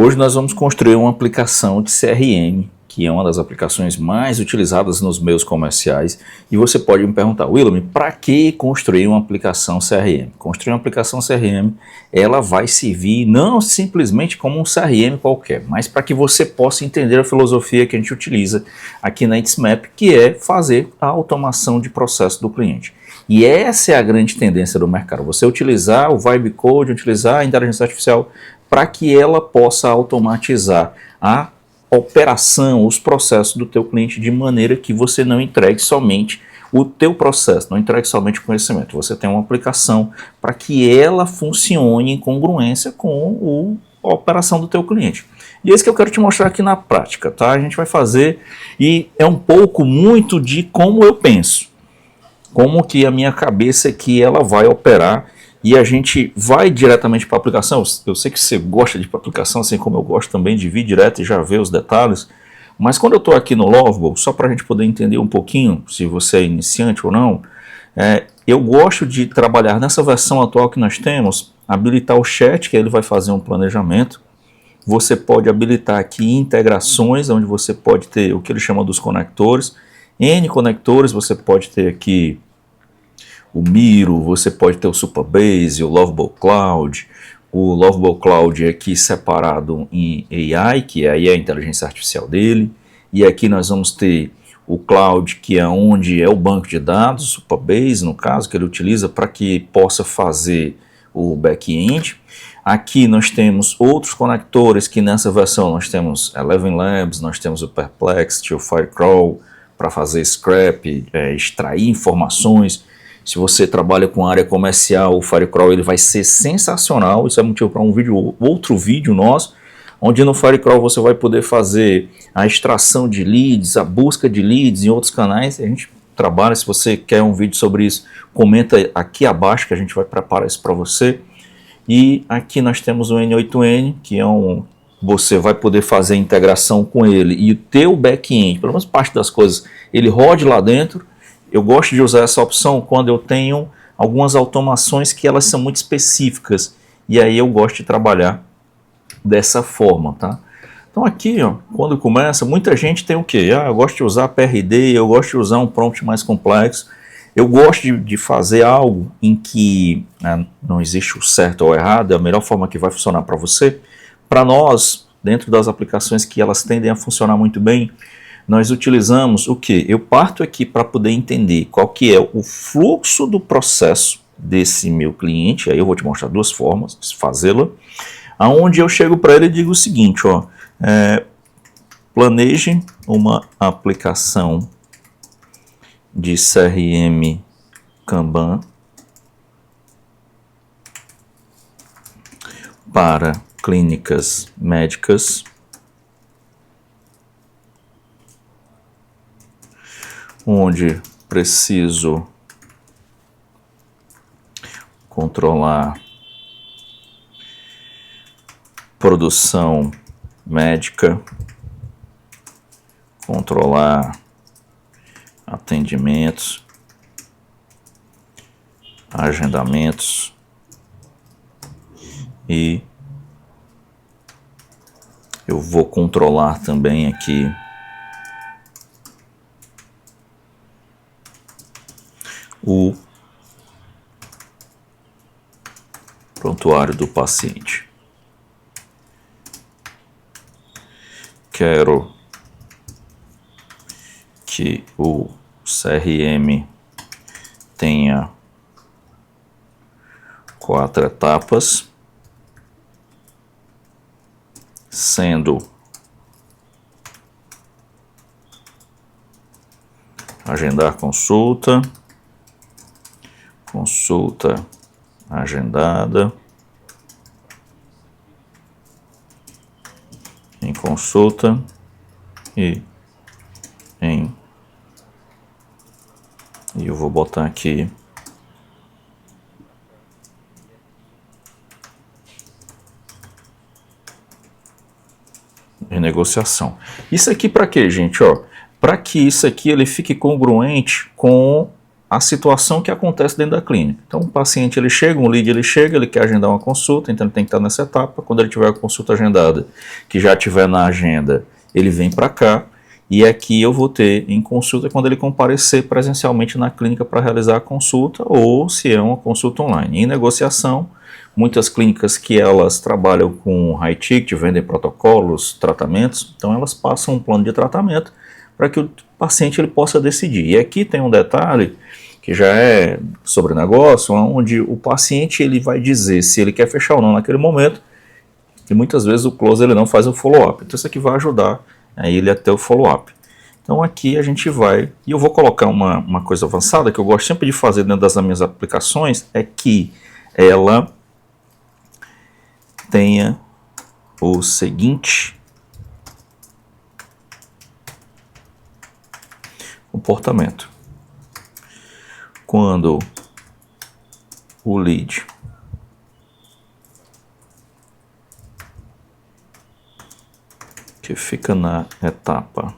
Hoje nós vamos construir uma aplicação de CRM, que é uma das aplicações mais utilizadas nos meios comerciais, e você pode me perguntar, William, para que construir uma aplicação CRM? Construir uma aplicação CRM, ela vai servir não simplesmente como um CRM qualquer, mas para que você possa entender a filosofia que a gente utiliza aqui na ITSMAP, que é fazer a automação de processo do cliente. E essa é a grande tendência do mercado, você utilizar o Vibe Code, utilizar a inteligência artificial para que ela possa automatizar a operação, os processos do teu cliente de maneira que você não entregue somente o teu processo, não entregue somente o conhecimento. Você tem uma aplicação para que ela funcione em congruência com a operação do teu cliente. E é isso que eu quero te mostrar aqui na prática, tá? A gente vai fazer e é um pouco muito de como eu penso, como que a minha cabeça aqui ela vai operar. E a gente vai diretamente para a aplicação. Eu sei que você gosta de ir para a aplicação, assim como eu gosto também de vir direto e já ver os detalhes. Mas quando eu estou aqui no Lovable, só para a gente poder entender um pouquinho, se você é iniciante ou não, eu gosto de trabalhar nessa versão atual que nós temos, habilitar o chat, que ele vai fazer um planejamento. Você pode habilitar aqui integrações, onde você pode ter o que ele chama dos conectores. N conectores, você pode ter aqui o Miro, você pode ter o Supabase, o Lovable Cloud. O Lovable Cloud é aqui separado em AI, que aí é a inteligência artificial dele. E aqui nós vamos ter o Cloud, que é onde é o banco de dados, o Supabase, no caso, que ele utiliza para que possa fazer o back-end. Aqui nós temos outros conectores, que nessa versão nós temos Eleven Labs, nós temos o Perplexity, o Firecrawl, para fazer scrap, extrair informações. Se você trabalha com área comercial, o Firecrawl ele vai ser sensacional. Isso é motivo para outro vídeo nosso, onde no Firecrawl você vai poder fazer a extração de leads, a busca de leads em outros canais. A gente trabalha, se você quer um vídeo sobre isso, comenta aqui abaixo que a gente vai preparar isso para você. E aqui nós temos o N8N, que é você vai poder fazer a integração com ele e o teu back-end, pelo menos parte das coisas, ele rode lá dentro. Eu gosto de usar essa opção quando eu tenho algumas automações que elas são muito específicas. E aí eu gosto de trabalhar dessa forma, tá? Então aqui, ó, quando começa, muita gente tem o quê? Eu gosto de usar PRD, eu gosto de usar um prompt mais complexo. Eu gosto de fazer algo em que não existe o certo ou o errado, é a melhor forma que vai funcionar para você. Para nós, dentro das aplicações que elas tendem a funcionar muito bem, nós utilizamos o que? Eu parto aqui para poder entender qual que é o fluxo do processo desse meu cliente. Aí eu vou te mostrar duas formas de fazê-la. Aonde eu chego para ele e digo o seguinte, ó, planeje uma aplicação de CRM Kanban para clínicas médicas onde preciso controlar produção médica, controlar atendimentos, agendamentos e eu vou controlar também aqui o prontuário do paciente. Quero que o CRM tenha 4 etapas, sendo agendar consulta, consulta agendada, em consulta e eu vou botar aqui renegociação. Isso aqui para quê, gente? Para que isso aqui ele fique congruente com a situação que acontece dentro da clínica. Então o paciente ele chega, um lead ele chega, ele quer agendar uma consulta, então ele tem que estar nessa etapa. Quando ele tiver a consulta agendada, que já tiver na agenda, ele vem para cá, e aqui eu vou ter em consulta quando ele comparecer presencialmente na clínica para realizar a consulta, ou se é uma consulta online. Em negociação, muitas clínicas que elas trabalham com high ticket, vendem protocolos, tratamentos, então elas passam um plano de tratamento para que o paciente ele possa decidir. E aqui tem um detalhe que já é sobre negócio, onde o paciente ele vai dizer se ele quer fechar ou não naquele momento, e muitas vezes o close ele não faz o follow-up. Então isso aqui vai ajudar a ele a ter o follow-up. Então aqui a gente vai, e eu vou colocar uma coisa avançada que eu gosto sempre de fazer dentro das minhas aplicações, é que ela tenha o seguinte comportamento. Quando o lead que fica na etapa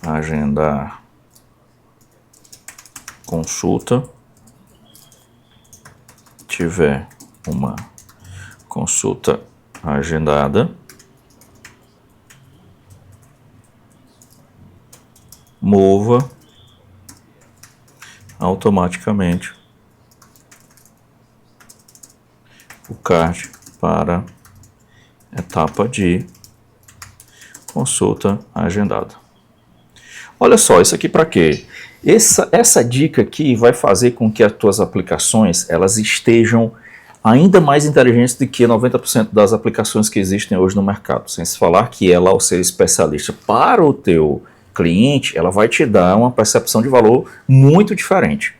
agendar consulta tiver uma consulta agendada, mova automaticamente o card para etapa de consulta agendada. Olha só, isso aqui para quê? Essa dica aqui vai fazer com que as tuas aplicações elas estejam ainda mais inteligentes do que 90% das aplicações que existem hoje no mercado. Sem se falar que ela, ao ser especialista para o teu cliente, ela vai te dar uma percepção de valor muito diferente.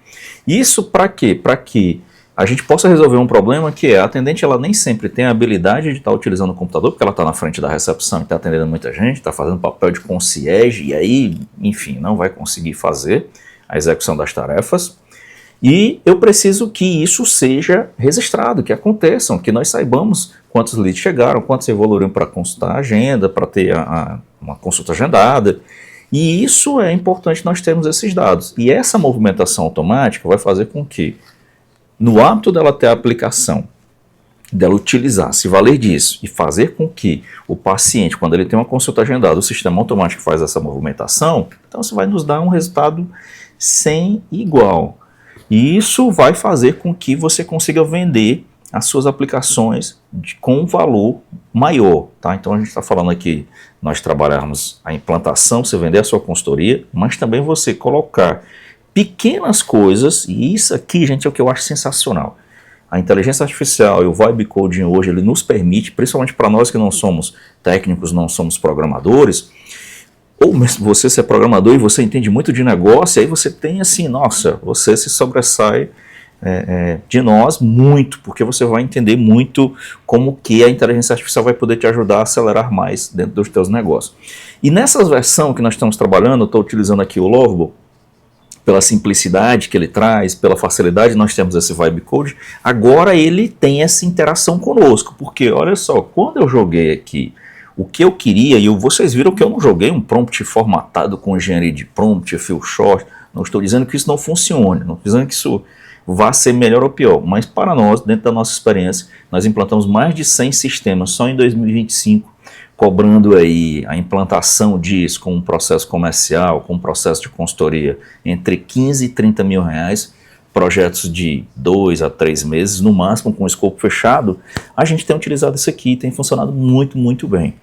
Isso para quê? Para que a gente possa resolver um problema que é a atendente ela nem sempre tem a habilidade de estar utilizando o computador, porque ela está na frente da recepção e está atendendo muita gente, está fazendo papel de concierge e aí, enfim, não vai conseguir fazer a execução das tarefas. E eu preciso que isso seja registrado, que aconteçam, que nós saibamos quantos leads chegaram, quantos evoluíram para consultar a agenda, para ter uma consulta agendada. E isso é importante nós termos esses dados. E essa movimentação automática vai fazer com que, no hábito dela ter a aplicação, dela utilizar, se valer disso e fazer com que o paciente, quando ele tem uma consulta agendada, o sistema automático faz essa movimentação, então isso vai nos dar um resultado sem igual. E isso vai fazer com que você consiga vender as suas aplicações com um valor maior. Tá? Então a gente está falando aqui, nós trabalharmos a implantação, você vender a sua consultoria, mas também você colocar pequenas coisas, e isso aqui, gente, é o que eu acho sensacional. A inteligência artificial e o Vibe Coding hoje, ele nos permite, principalmente para nós que não somos técnicos, não somos programadores, ou mesmo você ser programador e você entende muito de negócio, aí você tem assim, nossa, você se sobressai de nós muito, porque você vai entender muito como que a inteligência artificial vai poder te ajudar a acelerar mais dentro dos teus negócios. E nessa versão que nós estamos trabalhando, eu estou utilizando aqui o Lovable, pela simplicidade que ele traz, pela facilidade, nós temos esse Vibe Code, agora ele tem essa interação conosco, porque olha só, quando eu joguei aqui o que eu queria, e vocês viram que eu não joguei um prompt formatado com engenharia de prompt, fill short, não estou dizendo que isso não funcione, não estou dizendo que isso vá ser melhor ou pior, mas para nós, dentro da nossa experiência, nós implantamos mais de 100 sistemas só em 2025, cobrando aí a implantação disso com um processo comercial, com um processo de consultoria entre 15 e 30 mil reais, projetos de 2 a 3 meses, no máximo com o escopo fechado, a gente tem utilizado isso aqui, tem funcionado muito, muito bem.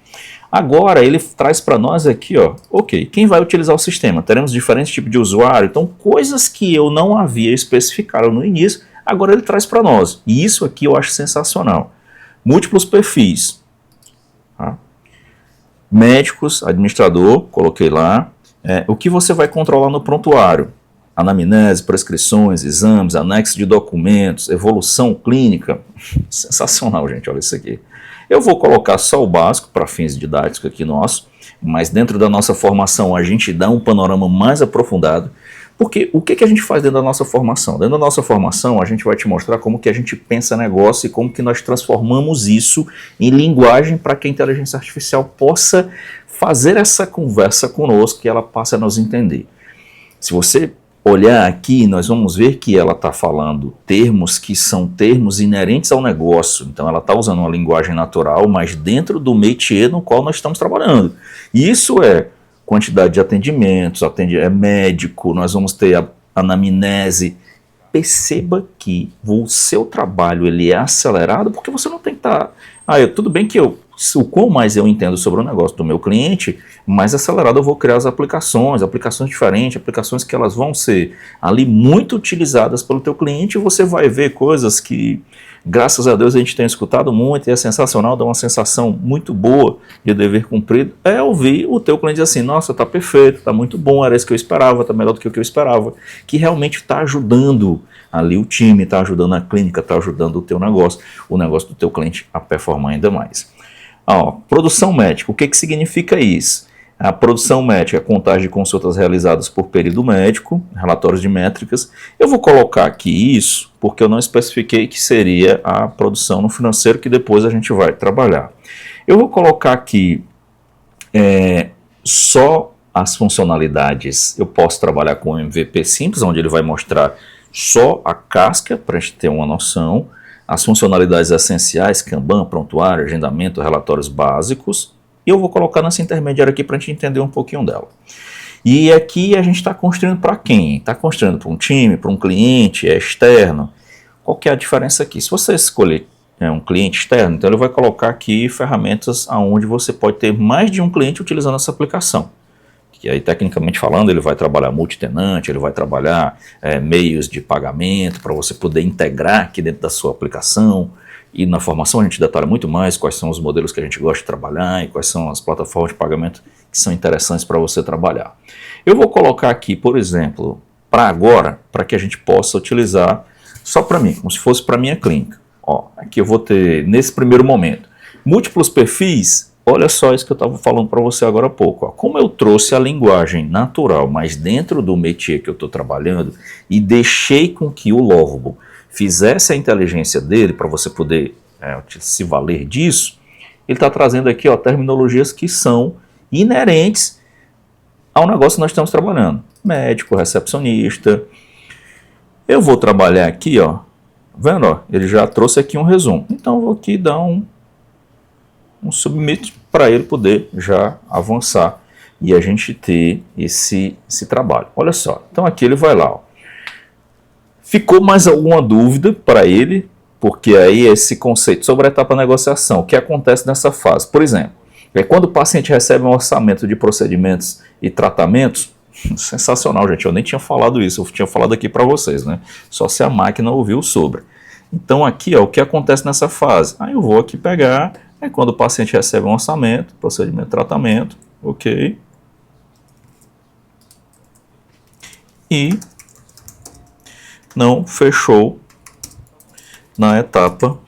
Agora ele traz para nós aqui, ó, ok, quem vai utilizar o sistema? Teremos diferentes tipos de usuário, então coisas que eu não havia especificado no início, agora ele traz para nós, e isso aqui eu acho sensacional. Múltiplos perfis, tá? Médicos, administrador, coloquei lá, o que você vai controlar no prontuário? Anamnese, prescrições, exames, anexo de documentos, evolução clínica, sensacional, gente, olha isso aqui. Eu vou colocar só o básico para fins didáticos aqui nosso, mas dentro da nossa formação a gente dá um panorama mais aprofundado, porque o que a gente faz dentro da nossa formação? Dentro da nossa formação a gente vai te mostrar como que a gente pensa negócio e como que nós transformamos isso em linguagem para que a inteligência artificial possa fazer essa conversa conosco e ela passe a nos entender. Se você olhar aqui, nós vamos ver que ela está falando termos que são termos inerentes ao negócio. Então ela está usando uma linguagem natural, mas dentro do métier no qual nós estamos trabalhando. E isso é quantidade de atendimentos, é médico, nós vamos ter a anamnese. Perceba que o seu trabalho ele é acelerado porque você não tem que estar... tudo bem que o quão mais eu entendo sobre o negócio do meu cliente, mais acelerado eu vou criar as aplicações diferentes, aplicações que elas vão ser ali muito utilizadas pelo teu cliente, e você vai ver coisas que, graças a Deus, a gente tem escutado muito e é sensacional, dá uma sensação muito boa de dever cumprido, é ouvir o teu cliente dizer assim, nossa, tá perfeito, tá muito bom, era isso que eu esperava, tá melhor do que o que eu esperava, que realmente está ajudando ali o time, está ajudando a clínica, está ajudando o teu negócio, o negócio do teu cliente a performar ainda mais. Produção médica, o que significa isso? A produção médica é a contagem de consultas realizadas por período médico, relatórios de métricas. Eu vou colocar aqui isso porque eu não especifiquei que seria a produção no financeiro, que depois a gente vai trabalhar. Eu vou colocar aqui só as funcionalidades. Eu posso trabalhar com o MVP simples, onde ele vai mostrar só a casca, para a gente ter uma noção. As funcionalidades essenciais, Kanban, prontuário, agendamento, relatórios básicos. E eu vou colocar nessa intermediária aqui para a gente entender um pouquinho dela. E aqui a gente está construindo para quem? Está construindo para um time, para um cliente, é externo. Qual que é a diferença aqui? Se você escolher um cliente externo, então ele vai colocar aqui ferramentas onde você pode ter mais de um cliente utilizando essa aplicação. E aí, tecnicamente falando, ele vai trabalhar multitenante, ele vai trabalhar meios de pagamento para você poder integrar aqui dentro da sua aplicação. E na formação a gente detalha muito mais quais são os modelos que a gente gosta de trabalhar e quais são as plataformas de pagamento que são interessantes para você trabalhar. Eu vou colocar aqui, por exemplo, para agora, para que a gente possa utilizar só para mim, como se fosse para a minha clínica. Aqui eu vou ter, nesse primeiro momento, múltiplos perfis. Olha só isso que eu estava falando para você agora há pouco. Como eu trouxe a linguagem natural, mas dentro do métier que eu estou trabalhando, e deixei com que o Lovable fizesse a inteligência dele, para você poder se valer disso, ele está trazendo aqui terminologias que são inerentes ao negócio que nós estamos trabalhando. Médico, recepcionista. Eu vou trabalhar aqui, vendo? Ele já trouxe aqui um resumo. Então eu vou aqui dar um submit para ele poder já avançar e a gente ter esse trabalho. Olha só, então aqui ele vai lá. Ficou mais alguma dúvida para ele? Porque aí esse conceito sobre a etapa negociação, o que acontece nessa fase? Por exemplo, quando o paciente recebe um orçamento de procedimentos e tratamentos, sensacional, gente, eu nem tinha falado isso, eu tinha falado aqui para vocês, né? Só se a máquina ouviu sobre. Então aqui, o que acontece nessa fase? Aí eu vou aqui pegar, quando o paciente recebe um orçamento, procedimento, tratamento, ok. E não fechou na etapa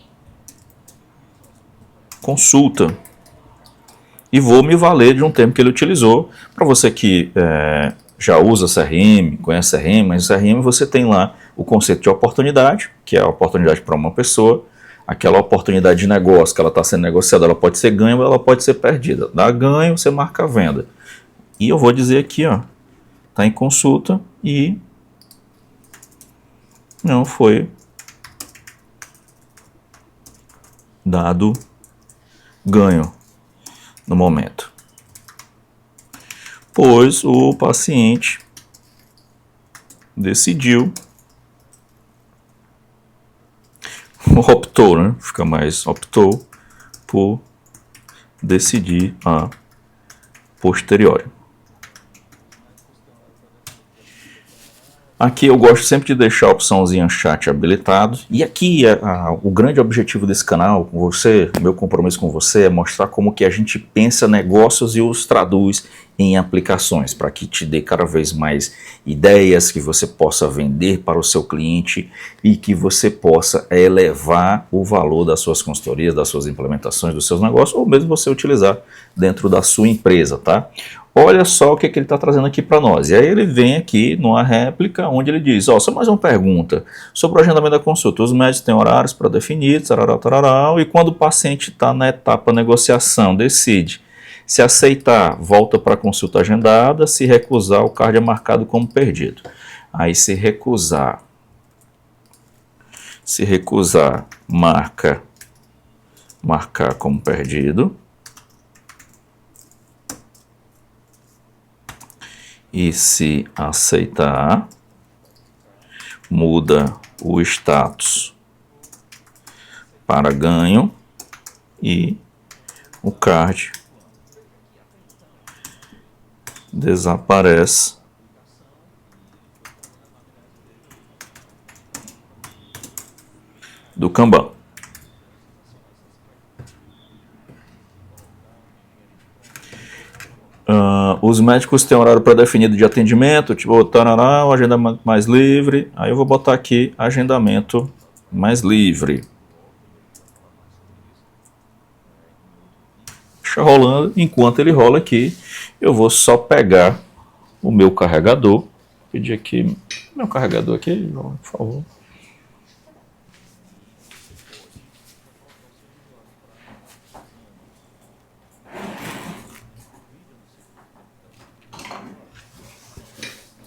consulta. E vou me valer de um termo que ele utilizou. Para você que já usa CRM, conhece CRM, mas CRM você tem lá o conceito de oportunidade, que é a oportunidade para uma pessoa. Aquela oportunidade de negócio que ela está sendo negociada, ela pode ser ganha ou ela pode ser perdida. Dá ganho, você marca a venda. E eu vou dizer aqui, está em consulta e não foi dado ganho no momento, pois o paciente decidiu, optou, né? Fica mais, optou por decidir a posteriori. Aqui eu gosto sempre de deixar a opçãozinha chat habilitado. E aqui o grande objetivo desse canal, com você, o meu compromisso com você, é mostrar como que a gente pensa negócios e os traduz em aplicações, para que te dê cada vez mais ideias, que você possa vender para o seu cliente e que você possa elevar o valor das suas consultorias, das suas implementações, dos seus negócios, ou mesmo você utilizar dentro da sua empresa, tá? Olha só o que ele está trazendo aqui para nós. E aí ele vem aqui numa réplica onde ele diz, só mais uma pergunta sobre o agendamento da consulta. Os médicos têm horários para definir, tarará, tarará, e quando o paciente está na etapa negociação, decide Se aceitar, volta para a consulta agendada. Se recusar, o card é marcado como perdido. Aí se recusar, marcar como perdido. E se aceitar, muda o status para ganho e o card desaparece do Kanban. Os médicos têm horário pré-definido de atendimento, tipo, tarará, o agendamento mais livre. Aí eu vou botar aqui agendamento mais livre. Deixa rolando. Enquanto ele rola aqui, eu vou só pegar o meu carregador. Pedir aqui meu carregador aqui, por favor.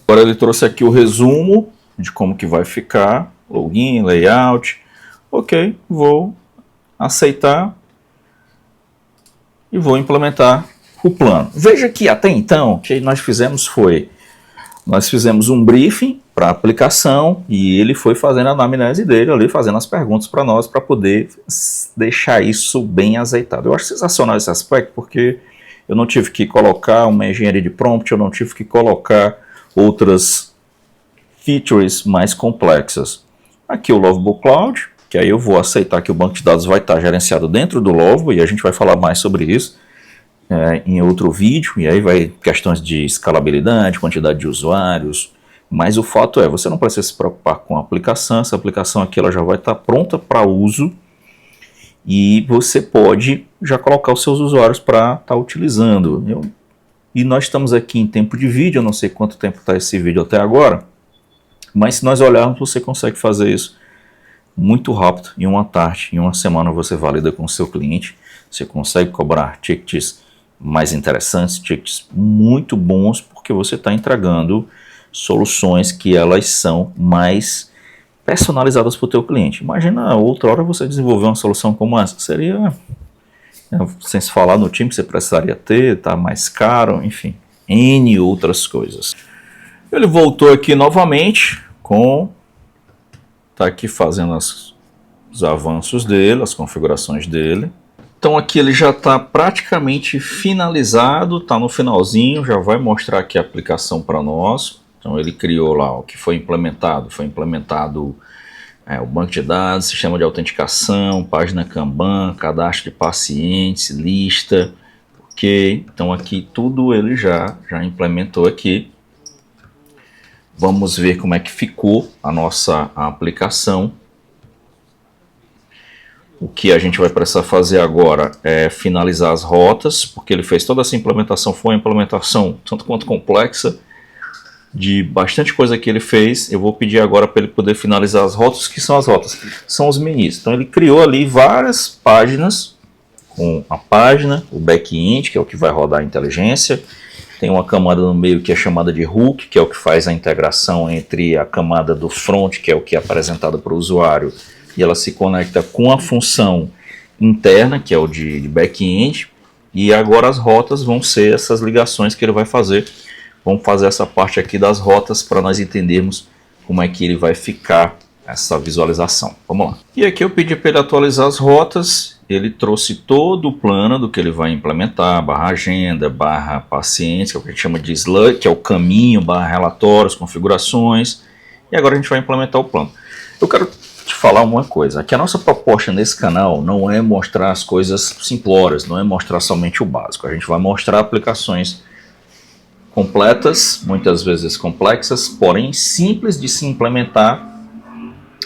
Agora ele trouxe aqui o resumo de como que vai ficar, login, layout. Ok, vou aceitar e vou implementar o plano. Veja que até então, o que nós fizemos um briefing para a aplicação e ele foi fazendo a anamnese dele ali, fazendo as perguntas para nós, para poder deixar isso bem azeitado. Eu acho sensacional esse aspecto, porque eu não tive que colocar uma engenharia de prompt, eu não tive que colocar outras features mais complexas. Aqui o Lovable Cloud, que aí eu vou aceitar que o banco de dados vai estar gerenciado dentro do Lovable, e a gente vai falar mais sobre isso em outro vídeo, e aí vai questões de escalabilidade, quantidade de usuários, mas o fato é, você não precisa se preocupar com a aplicação, essa aplicação aqui ela já vai estar pronta para uso, e você pode já colocar os seus usuários para estar utilizando. E nós estamos aqui em tempo de vídeo, eu não sei quanto tempo está esse vídeo até agora, mas se nós olharmos, você consegue fazer isso muito rápido, em uma tarde, em uma semana você valida com o seu cliente, você consegue cobrar tickets mais interessantes, tickets muito bons, porque você está entregando soluções que elas são mais personalizadas para o teu cliente. Imagina outra hora você desenvolver uma solução como essa, seria... sem se falar no time que você precisaria ter, tá mais caro, enfim, N outras coisas. Ele voltou aqui novamente tá aqui fazendo os avanços dele, as configurações dele. Então aqui ele já está praticamente finalizado, está no finalzinho, já vai mostrar aqui a aplicação para nós. Então ele criou lá o que foi implementado o banco de dados, sistema de autenticação, página Kanban, cadastro de pacientes, lista, ok? Então aqui tudo ele já implementou aqui. Vamos ver como é que ficou a nossa aplicação. O que a gente vai precisar fazer agora é finalizar as rotas, porque ele fez toda essa implementação, foi uma implementação tanto quanto complexa, de bastante coisa que ele fez. Eu vou pedir agora para ele poder finalizar as rotas. O que são as rotas? São os menus. Então ele criou ali várias páginas, com a página, o back-end, que é o que vai rodar a inteligência. Tem uma camada no meio que é chamada de hook, que é o que faz a integração entre a camada do front, que é o que é apresentado para o usuário, e ela se conecta com a função interna, que é o de back-end. E agora as rotas vão ser essas ligações que ele vai fazer. Vamos fazer essa parte aqui das rotas para nós entendermos como é que ele vai ficar essa visualização. Vamos lá. E aqui eu pedi para ele atualizar as rotas. Ele trouxe todo o plano do que ele vai implementar, barra agenda, barra pacientes, que é o que a gente chama de slug, que é o caminho, barra relatórios, configurações. E agora a gente vai implementar o plano. Eu quero te falar uma coisa, que a nossa proposta nesse canal não é mostrar as coisas simplórias, não é mostrar somente o básico. A gente vai mostrar aplicações completas, muitas vezes complexas, porém simples de se implementar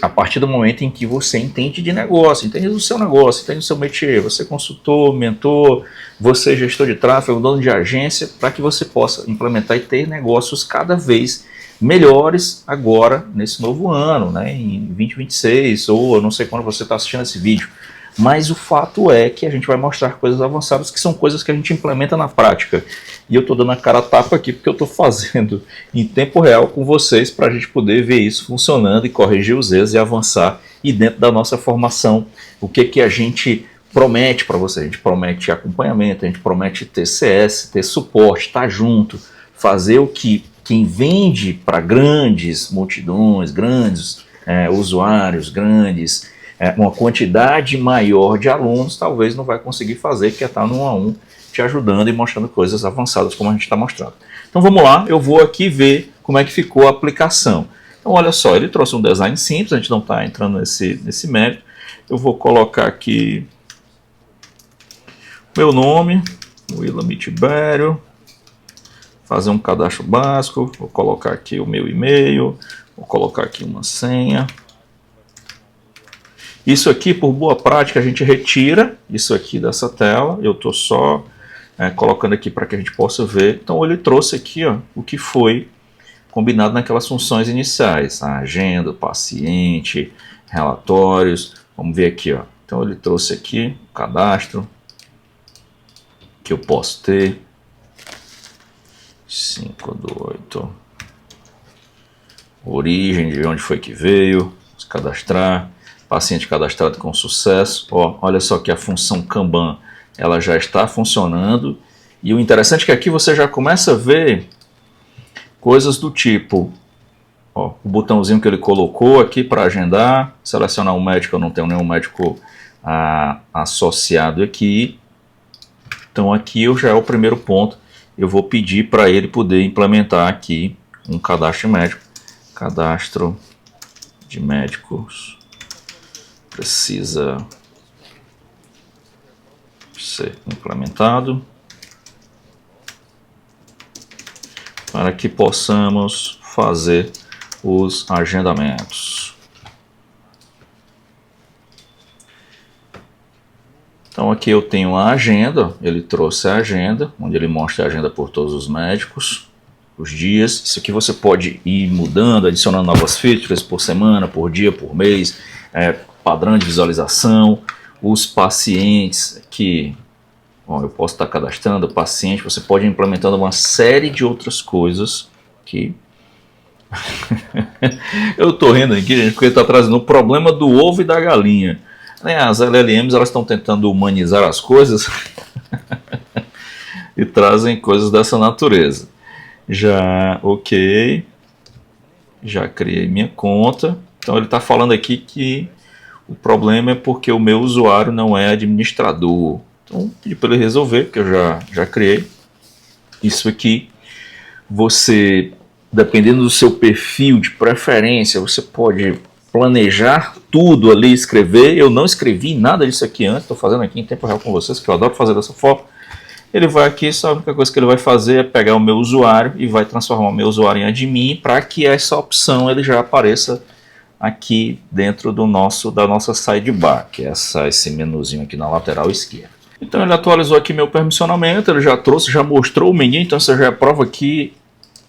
a partir do momento em que você entende de negócio, entende do seu negócio, entende do seu métier, você é consultor, mentor, você é gestor de tráfego, dono de agência, para que você possa implementar e ter negócios cada vez melhores agora, nesse novo ano, né, em 2026, ou eu não sei quando você está assistindo esse vídeo, Mas o fato é que a gente vai mostrar coisas avançadas que são coisas que a gente implementa na prática. E eu estou dando a cara a tapa aqui porque eu estou fazendo em tempo real com vocês para a gente poder ver isso funcionando e corrigir os erros e avançar. E dentro da nossa formação, o que a gente promete para vocês? A gente promete acompanhamento, a gente promete ter CS, ter suporte, estar junto, fazer o que quem vende para grandes multidões, grandes usuários, grandes, uma quantidade maior de alunos, talvez não vai conseguir fazer, que é estar no 1 a 1, te ajudando e mostrando coisas avançadas como a gente está mostrando. Então vamos lá, eu vou aqui ver como é que ficou a aplicação. Então olha só, ele trouxe um design simples, a gente não está entrando nesse mérito. Eu vou colocar aqui meu nome, Willam Tibério, fazer um cadastro básico, vou colocar aqui o meu e-mail, vou colocar aqui uma senha. Isso aqui, por boa prática, a gente retira isso aqui dessa tela, eu estou só colocando aqui para que a gente possa ver. Então ele trouxe aqui o que foi combinado naquelas funções iniciais, a agenda, o paciente, relatórios, vamos ver aqui. Então ele trouxe aqui o cadastro que eu posso ter, 5 do 8, origem, de onde foi que veio, cadastrar, paciente cadastrado com sucesso. Olha só que a função Kanban ela já está funcionando, e o interessante é que aqui você já começa a ver coisas do tipo, o botãozinho que ele colocou aqui para agendar, selecionar um médico, eu não tenho nenhum médico associado aqui, então aqui já é o primeiro ponto. Eu vou pedir para ele poder implementar aqui um cadastro médico. Cadastro de médicos precisa ser implementado para que possamos fazer os agendamentos. Então aqui eu tenho a agenda, ele trouxe a agenda, onde ele mostra a agenda por todos os médicos, os dias. Isso aqui você pode ir mudando, adicionando novas features por semana, por dia, por mês, padrão de visualização, os pacientes que eu posso estar cadastrando, o paciente, você pode ir implementando uma série de outras coisas que... Eu estou rindo aqui, gente, porque está trazendo o problema do ovo e da galinha. As LLMs elas estão tentando humanizar as coisas e trazem coisas dessa natureza. Já já criei minha conta. Então ele está falando aqui que o problema é porque o meu usuário não é administrador. Então pedi para ele resolver, porque eu já criei. Isso aqui, você, dependendo do seu perfil de preferência, você pode planejar tudo ali, escrever. Eu não escrevi nada disso aqui antes, estou fazendo aqui em tempo real com vocês, que eu adoro fazer dessa forma. Ele vai aqui, só a única coisa que ele vai fazer é pegar o meu usuário e vai transformar o meu usuário em admin para que essa opção ele já apareça aqui dentro da nossa sidebar, que é esse menuzinho aqui na lateral esquerda. Então ele atualizou aqui meu permissionamento, ele já trouxe, já mostrou o menu, então você já prova que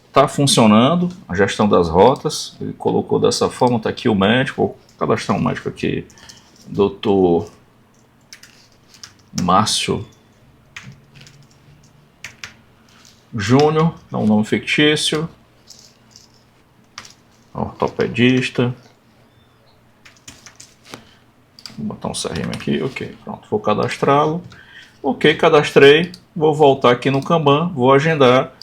está funcionando a gestão das rotas. Ele colocou dessa forma, está aqui o médico, vou cadastrar um médico aqui, Dr. Márcio Júnior, dá um nome fictício, ortopedista, vou botar um CRM aqui, ok, pronto, vou cadastrá-lo, ok, cadastrei, vou voltar aqui no Kanban, vou agendar.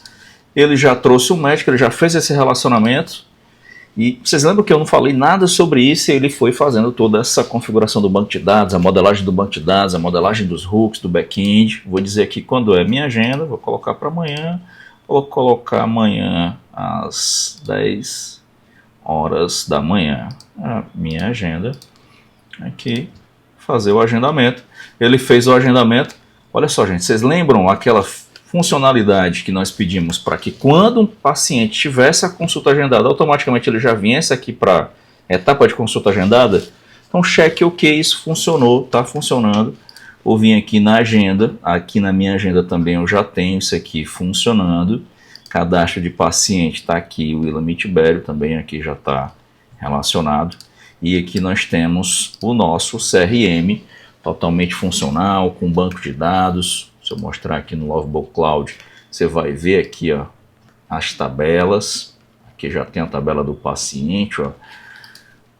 Ele já trouxe o médico, ele já fez esse relacionamento. E vocês lembram que eu não falei nada sobre isso e ele foi fazendo toda essa configuração do banco de dados, a modelagem do banco de dados, a modelagem dos hooks, do back-end. Vou dizer aqui quando é minha agenda, vou colocar para amanhã. Vou colocar amanhã às 10 horas da manhã. A minha agenda. Aqui, fazer o agendamento. Ele fez o agendamento. Olha só, gente, vocês lembram aquela funcionalidade que nós pedimos para que quando um paciente tivesse a consulta agendada, automaticamente ele já viesse aqui para a etapa de consulta agendada? Então cheque ok, isso funcionou, está funcionando. Vou vir aqui na agenda, aqui na minha agenda também eu já tenho isso aqui funcionando. Cadastro de paciente está aqui, o Willam Tibério também aqui já está relacionado. E aqui nós temos o nosso CRM totalmente funcional, com banco de dados. Se eu mostrar aqui no Lovable Cloud, você vai ver aqui, ó, as tabelas. Aqui já tem a tabela do paciente, ó,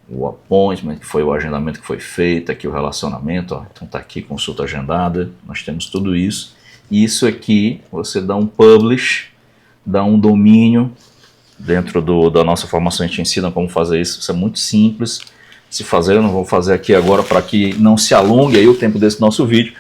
o appointment, que foi o agendamento que foi feito, aqui o relacionamento, ó, então tá aqui consulta agendada, nós temos tudo isso. E isso aqui, você dá um publish, dá um domínio. Dentro da nossa formação a gente ensina como fazer isso, isso é muito simples se fazer, eu não vou fazer aqui agora para que não se alongue aí o tempo desse nosso vídeo,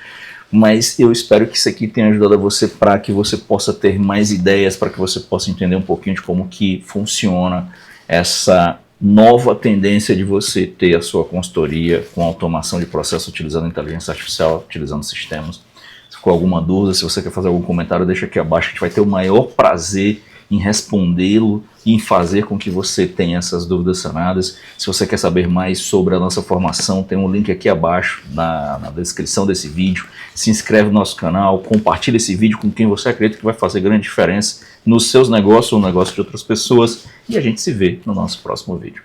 mas eu espero que isso aqui tenha ajudado a você para que você possa ter mais ideias, para que você possa entender um pouquinho de como que funciona essa nova tendência de você ter a sua consultoria com automação de processo utilizando inteligência artificial, utilizando sistemas. Se ficou alguma dúvida, se você quer fazer algum comentário, deixa aqui abaixo, a gente vai ter o maior prazer em respondê-lo e em fazer com que você tenha essas dúvidas sanadas. Se você quer saber mais sobre a nossa formação, tem um link aqui abaixo na descrição desse vídeo. Se inscreve no nosso canal, compartilha esse vídeo com quem você acredita que vai fazer grande diferença nos seus negócios ou no negócio de outras pessoas. E a gente se vê no nosso próximo vídeo.